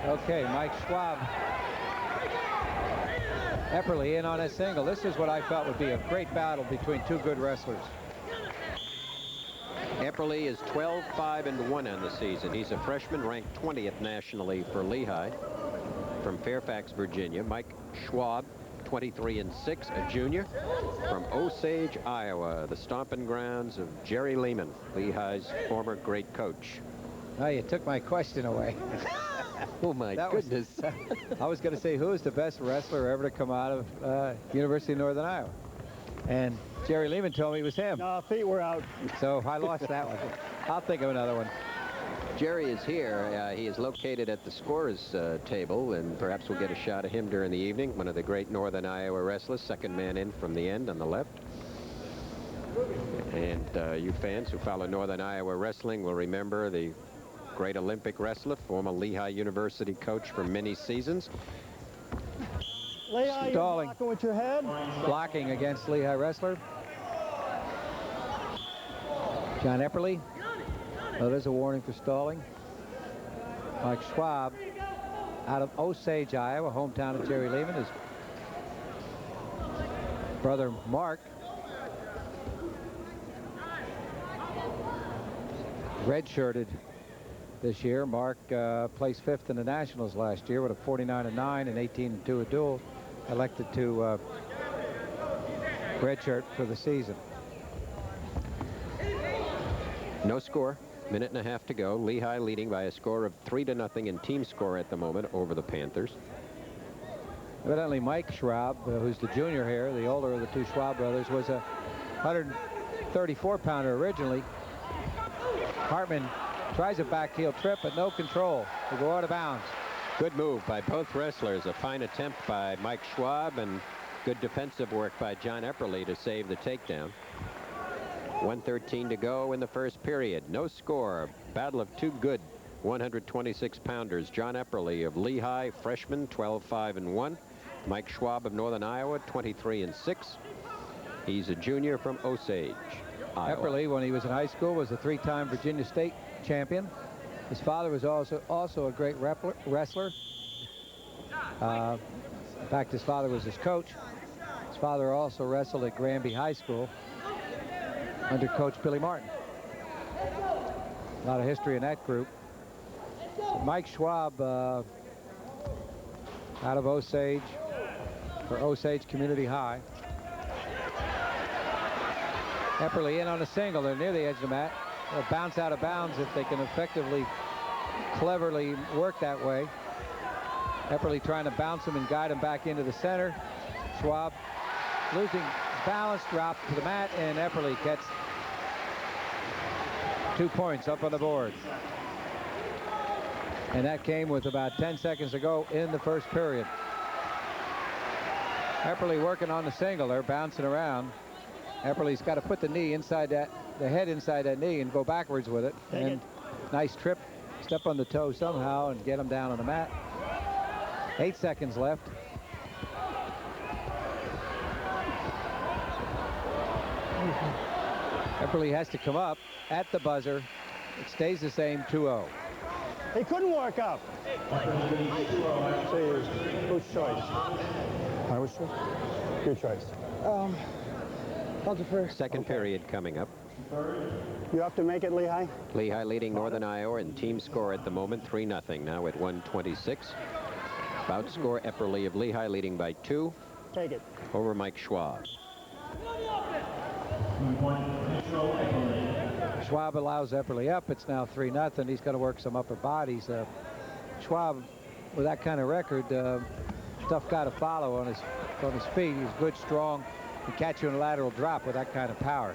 Okay, Mike Schwab. Epperly in on a single. This is what I felt would be a great battle between two good wrestlers. Epperly is 12-5-1 on the season. He's a freshman ranked 20th nationally for Lehigh from Fairfax, Virginia. Mike Schwab, 23-6, a junior from Osage, Iowa, the stomping grounds of Jerry Lehman, Lehigh's former great coach. Oh, you took my question away. Oh, my goodness. I was going to say, who is the best wrestler ever to come out of University of Northern Iowa? And Jerry Lehman told me it was him. No, feet were out. So I lost that one. I'll think of another one. Jerry is here. He is located at the scorer's table, and perhaps we'll get a shot of him during the evening. One of the great Northern Iowa wrestlers, second man in from the end on the left. And you fans who follow Northern Iowa wrestling will remember the great Olympic wrestler, former Lehigh University coach for many seasons. Lehigh, Stalling. blocking with your head. Blocking against Lehigh wrestler. John Epperly. Oh, there's a warning for stalling. Mike Schwab out of Osage, Iowa, hometown of Jerry Lehman. His brother Mark redshirted this year. Mark placed 5th in the Nationals last year with a 49-9 and 18-2 a duel. Elected to redshirt for the season. No score. Minute and a half to go. Lehigh leading by a score of 3-0 in team score at the moment over the Panthers. Evidently, Mike Schwab, who's the junior here, the older of the two Schwab brothers, was a 134-pounder originally. Hartman tries a back heel trip, but no control. They go out of bounds. Good move by both wrestlers. A fine attempt by Mike Schwab and good defensive work by John Epperly to save the takedown. 1:13 to go in the first period. No score. Battle of two good 126-pounders. John Epperly of Lehigh, freshman, 12-5-1. Mike Schwab of Northern Iowa, 23-6. He's a junior from Osage, Iowa. Epperly, when he was in high school, was a 3-time Virginia State champion. His father was also a great wrestler. In fact, his father was his coach. His father also wrestled at Granby High School under Coach Billy Martin. A lot of history in that group. Mike Schwab out of Osage for Osage Community High. Epperly in on a single. They're near the edge of the mat. They'll bounce out of bounds if they can effectively, cleverly work that way. Epperly trying to bounce him and guide him back into the center. Schwab losing balance, drop to the mat, and Epperly gets 2 points up on the board. And that came with about 10 seconds to go in the first period. Epperly working on the single. They're bouncing around. Epperly's got to put the knee inside that, the head inside that knee and go backwards with it. And nice trip, step on the toe somehow and get him down on the mat. 8 seconds left. Epperly has to come up at the buzzer. It stays the same, 2-0. He couldn't work up. So whose choice? My choice? Your choice. I'll defer. Second period coming up. You have to make it, Lehigh? Lehigh leading Northern Iowa in team score at the moment, 3-0 now at 1:26. Bout score, Epperly of Lehigh leading by 2. Take it. Over Mike Schwab. Schwab allows Epperly up. It's now 3-0. He's got to work some upper bodies. Schwab, with that kind of record, tough guy to follow on his feet. He's good, strong. He can catch you in a lateral drop with that kind of power.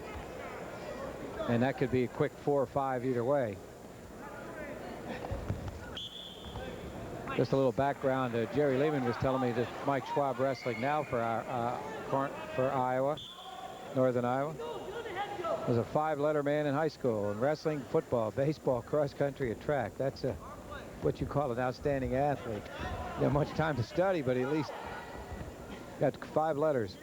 And that could be a quick 4 or 5 either way. Just a little background. Jerry Lehman was telling me that Mike Schwab wrestling now for Iowa, Northern Iowa, was a 5-letter man in high school in wrestling, football, baseball, cross country, and track. That's what you call an outstanding athlete. You have much time to study, but at least got 5 letters.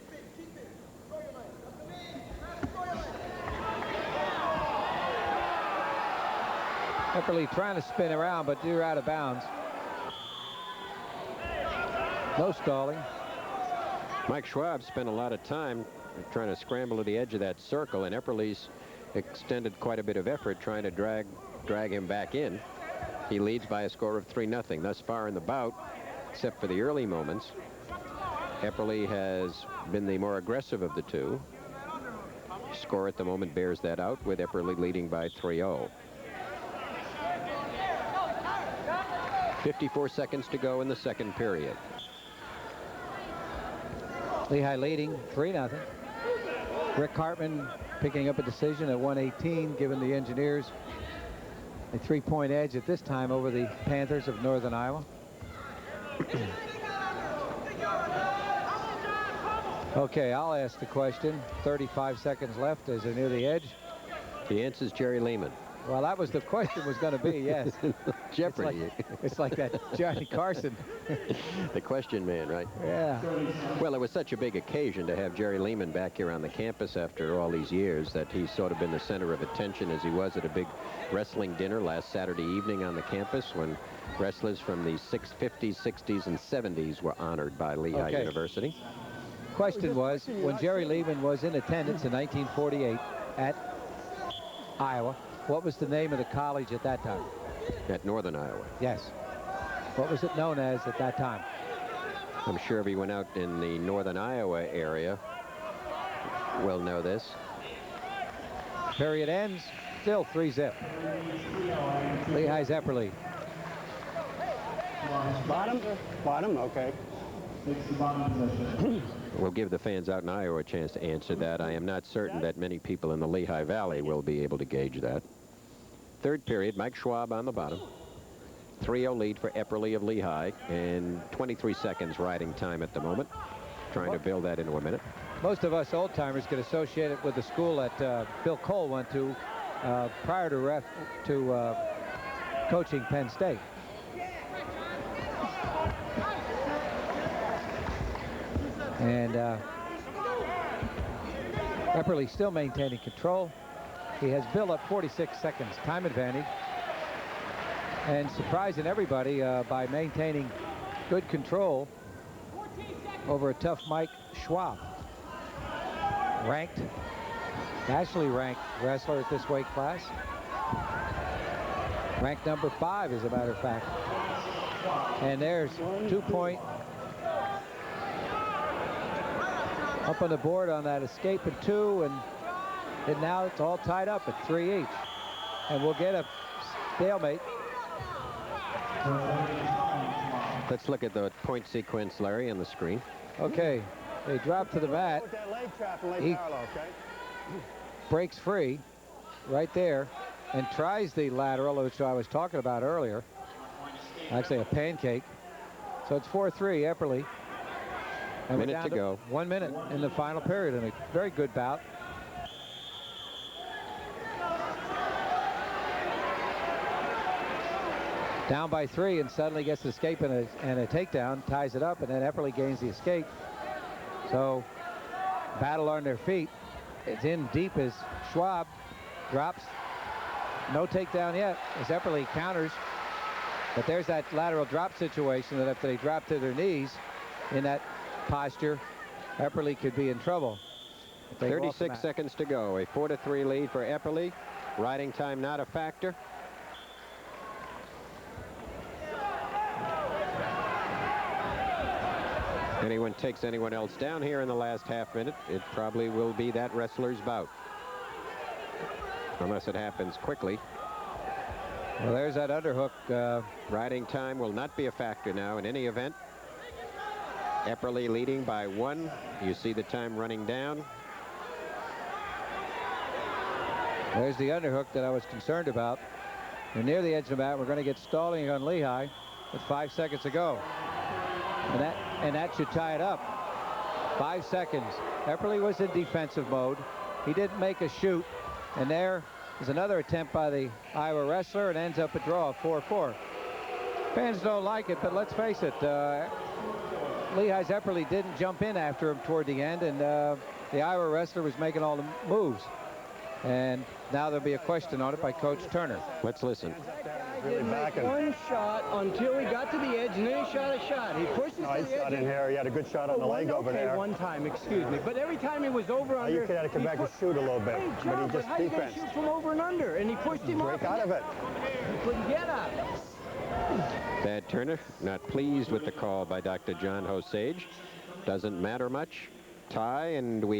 Epperly trying to spin around, but you're out of bounds. No stalling. Mike Schwab spent a lot of time trying to scramble to the edge of that circle, and Epperly's extended quite a bit of effort trying to drag him back in. He leads by a score of 3-0 thus far in the bout, except for the early moments. Epperly has been the more aggressive of the two. Score at the moment bears that out, with Epperly leading by 3-0. 54 seconds to go in the second period. Lehigh leading 3-0. Rick Hartman picking up a decision at 118, giving the Engineers a 3-point edge at this time over the Panthers of Northern Iowa. Okay, I'll ask the question. 35 seconds left as they're near the edge. The answer is Jerry Lehman. Well, that was the question was going to be, yes. Jeopardy. It's like that Johnny Carson. The question man, right? Yeah. Well, it was such a big occasion to have Jerry Lehman back here on the campus after all these years that he's sort of been the center of attention, as he was at a big wrestling dinner last Saturday evening on the campus when wrestlers from the 50s, 60s, and 70s were honored by Lehigh University. Question was, when Jerry Lehman was in attendance in 1948 at Iowa, what was the name of the college at that time? At Northern Iowa. Yes. What was it known as at that time? I'm sure if he went out in the Northern Iowa area, we'll know this. Period ends. Still 3-0. Lehigh's Epperly. Bottom, okay. We'll give the fans out in Iowa a chance to answer that. I am not certain that many people in the Lehigh Valley will be able to gauge that. Third period, Mike Schwab on the bottom. 3-0 lead for Epperly of Lehigh, and 23 seconds riding time at the moment. Trying to build that into a minute. Most of us old-timers get associated with the school that Bill Cole went to prior to coaching Penn State. And Epperly still maintaining control. He has built up 46 seconds time advantage and surprising everybody by maintaining good control over a tough Mike Schwab. Nationally ranked wrestler at this weight class. Ranked number 5, as a matter of fact. And there's 2-point up on the board on that escape at 2, and now it's all tied up at 3 each. And we'll get a stalemate. Let's look at the point sequence, Larry, on the screen. Okay, they drop to the mat. He breaks free right there and tries the lateral, which I was talking about earlier. Actually, a pancake. So it's 4-3, Epperly. And Minute to go. 1 minute in the final period, and a very good bout. Down by 3, and suddenly gets the escape and a takedown, ties it up, and then Epperly gains the escape. So, battle on their feet. It's in deep as Schwab drops. No takedown yet as Epperly counters. But there's that lateral drop situation that if they drop to their knees in that posture, Epperly could be in trouble. 36 seconds to go. A 4-3 lead for Epperly. Riding time not a factor. Anyone takes anyone else down here in the last half minute, it probably will be that wrestler's bout. Unless it happens quickly. Well, there's that underhook. Riding time will not be a factor now in any event. Epperly leading by 1. You see the time running down. There's the underhook that I was concerned about. They're near the edge of the mat. We're going to get stalling on Lehigh with 5 seconds to go. And that should tie it up. 5 seconds. Epperly was in defensive mode. He didn't make a shoot. And there is another attempt by the Iowa wrestler. It ends up a draw, 4-4. Fans don't like it, but let's face it. Lehigh's Epperly didn't jump in after him toward the end, and the Iowa wrestler was making all the moves. And now there'll be a question on it by Coach Turner. Let's listen. really didn't make backing. one shot until he got to the edge, and then he shot a shot. He pushed it No, to he the edge. shot in here. He had a good shot on the leg over there. One time, excuse me. But every time he was over under. You could have to come back and shoot a little bit. Hey, but John, he just how you gonna defensed. shoot from over and under? And he pushed him off. Break out of it. He couldn't get out. Thad Turner not pleased with the call by Dr. John Hosage. Doesn't matter much. Tie, and we